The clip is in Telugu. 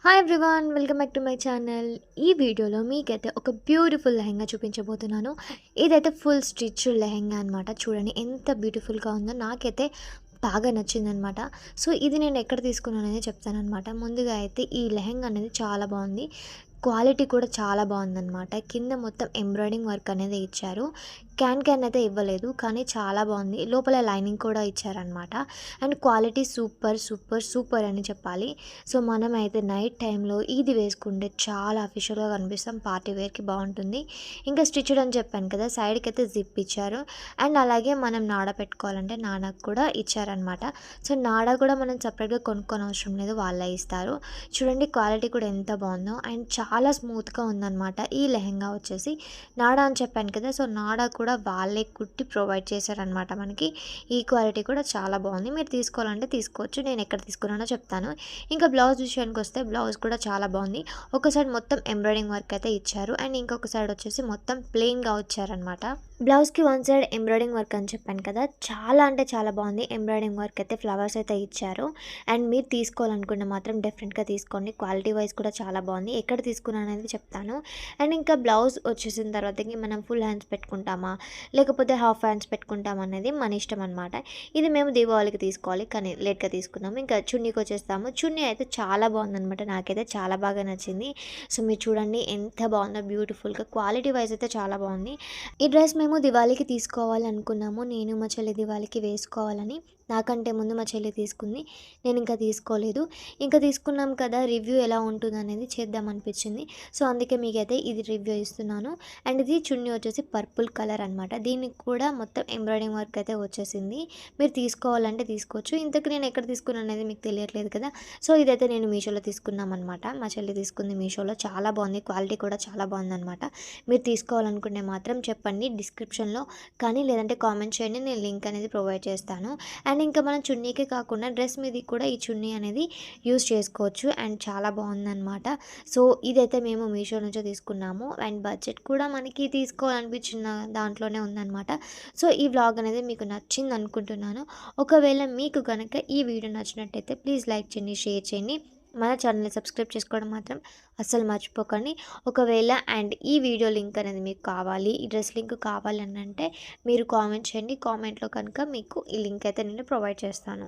Hi everyone, welcome back to my channel. ఈ వీడియోలో మీకైతే ఒక బ్యూటిఫుల్ లెహెంగా చూపించబోతున్నాను. ఇదైతే ఫుల్ స్టిచ్ లెహెంగా అనమాట. చూడండి ఎంత బ్యూటిఫుల్గా ఉందో, నాకైతే బాగా నచ్చిందనమాట. సో ఇది నేను ఎక్కడ తీసుకున్నాననేది చెప్తానమాట. ముందుగా అయితే ఈ లెహెంగా అనేది చాలా బాగుంది. క్వాలిటీ కూడా చాలా బాగుందనమాట. కింద మొత్తం ఎంబ్రాయిడింగ్ వర్క్ అనేది ఇచ్చారు. క్యాన్ అయితే ఇవ్వలేదు, కానీ చాలా బాగుంది. లోపల లైనింగ్ కూడా ఇచ్చారనమాట. And quality super super super అని చెప్పాలి. సో మనమైతే నైట్ టైంలో ఇది వేసుకుంటే చాలా అఫీషియల్గా కనిపిస్తాం. పార్టీ వేర్కి బాగుంటుంది. ఇంకా స్టిచ్డ్ అని చెప్పాను కదా, సైడ్కి అయితే జిప్ ఇచ్చారు. అండ్ అలాగే మనం నాడ పెట్టుకోవాలంటే నాడకు కూడా ఇచ్చారనమాట. సో నాడ కూడా మనం సపరేట్గా కొనుక్కోని అవసరం లేదు, వాళ్ళే ఇస్తారు. చూడండి క్వాలిటీ కూడా ఎంత బాగుందో. అండ్ చాలా స్మూత్గా ఉందన్నమాట. ఈ లెహెంగా వచ్చేసి నాడా అని చెప్పాను కదా, సో నాడా కూడా వాళ్ళే కుట్టి ప్రొవైడ్ చేశారనమాట మనకి. ఈ క్వాలిటీ కూడా చాలా బాగుంది. మీరు తీసుకోవాలంటే తీసుకోవచ్చు. నేను ఎక్కడ తీసుకున్నానో చెప్తాను. ఇంకా బ్లౌజ్ విషయానికి వస్తే బ్లౌజ్ కూడా చాలా బాగుంది. ఒక సైడ్ మొత్తం ఎంబ్రాయిడింగ్ వర్క్ అయితే ఇచ్చారు. అండ్ ఇంకొక సైడ్ వచ్చేసి మొత్తం ప్లెయిన్గా వచ్చారనమాట. బ్లౌజ్కి వన్ సైడ్ ఎంబ్రాయిడింగ్ వర్క్ అని చెప్పాను కదా, చాలా అంటే చాలా బాగుంది. ఎంబ్రాయిడింగ్ వర్క్ అయితే ఫ్లవర్స్ అయితే ఇచ్చారు. అండ్ మీరు తీసుకోవాలనుకుంటే మాత్రం డెఫినెట్గా తీసుకోండి. క్వాలిటీ వైజ్ కూడా చాలా బాగుంది. ఎక్కడ తీసుకున్నాను అనేది చెప్తాను. అండ్ ఇంకా బ్లౌజ్ వచ్చేసిన తర్వాతకి మనం ఫుల్ హ్యాండ్స్ పెట్టుకుంటామా లేకపోతే హాఫ్ హ్యాండ్స్ పెట్టుకుంటామా అనేది మన ఇష్టం అనమాట. ఇది మేము దీపావళికి తీసుకోవాలి, కానీ లేట్గా తీసుకున్నాము. ఇంకా చున్నీకి వచ్చేస్తాము. చున్నీ అయితే చాలా బాగుందనమాట. నాకైతే చాలా బాగా నచ్చింది. సో మీరు చూడండి ఎంత బాగుందో, బ్యూటిఫుల్గా. క్వాలిటీ వైజ్ అయితే చాలా బాగుంది. ఈ డ్రెస్ మేము దివాళీకి తీసుకోవాలి అనుకున్నాము. నేను మా చెల్లి దివాళీకి వేసుకోవాలని. నాకంటే ముందు మా చెల్లి తీసుకుంది, నేను ఇంకా తీసుకోలేదు. ఇంకా తీసుకున్నాం కదా, రివ్యూ ఎలా ఉంటుందనేది చేద్దాం అనిపించింది. సో అందుకే మీకైతే ఇది రివ్యూ ఇస్తున్నాను. అండ్ ఇది చున్నీ వచ్చేసి పర్పుల్ కలర్ అనమాట. దీనికి కూడా మొత్తం ఎంబ్రాయిడింగ్ వర్క్ అయితే వచ్చేసింది. మీరు తీసుకోవాలంటే తీసుకోవచ్చు. ఇంతకు నేను ఎక్కడ తీసుకున్నాను అనేది మీకు తెలియట్లేదు కదా. సో ఇదైతే నేను మీషోలో తీసుకున్నాం అనమాట. మా చెల్లి తీసుకుంది మీషోలో. చాలా బాగుంది, క్వాలిటీ కూడా చాలా బాగుందనమాట. మీరు తీసుకోవాలనుకుంటే మాత్రం చెప్పండి డిస్క్రిప్షన్లో, కానీ లేదంటే కామెంట్ చేయండి, నేను లింక్ అనేది ప్రొవైడ్ చేస్తాను. అండ్ ఇంకా మనం చున్నీకే కాకుండా డ్రెస్ మీద కూడా ఈ చున్నీ అనేది యూస్ చేసుకోవచ్చు. అండ్ చాలా బాగుందన్నమాట. సో ఇదైతే మేము మీషో నుంచో తీసుకున్నాము. అండ్ బడ్జెట్ కూడా మనకి తీసుకోవాలనిపించిన దాంట్లోనే ఉందన్నమాట. సో ఈ వ్లాగ్ అనేది మీకు నచ్చింది అనుకుంటున్నాను. ఒకవేళ మీకు కనుక ఈ వీడియో నచ్చినట్టయితే ప్లీజ్ లైక్ చేయండి, షేర్ చేయండి. మన ఛానల్ని సబ్స్క్రైబ్ చేసుకోవడం మాత్రం అస్సలు మర్చిపోకండి. ఒకవేళ అండ్ ఈ వీడియో లింక్ అనేది మీకు కావాలి, ఈ డ్రెస్ లింక్ కావాలి అని అంటే మీరు కామెంట్ చేయండి. కామెంట్లో కనుక మీకు ఈ లింక్ అయితే నేను ప్రొవైడ్ చేస్తాను.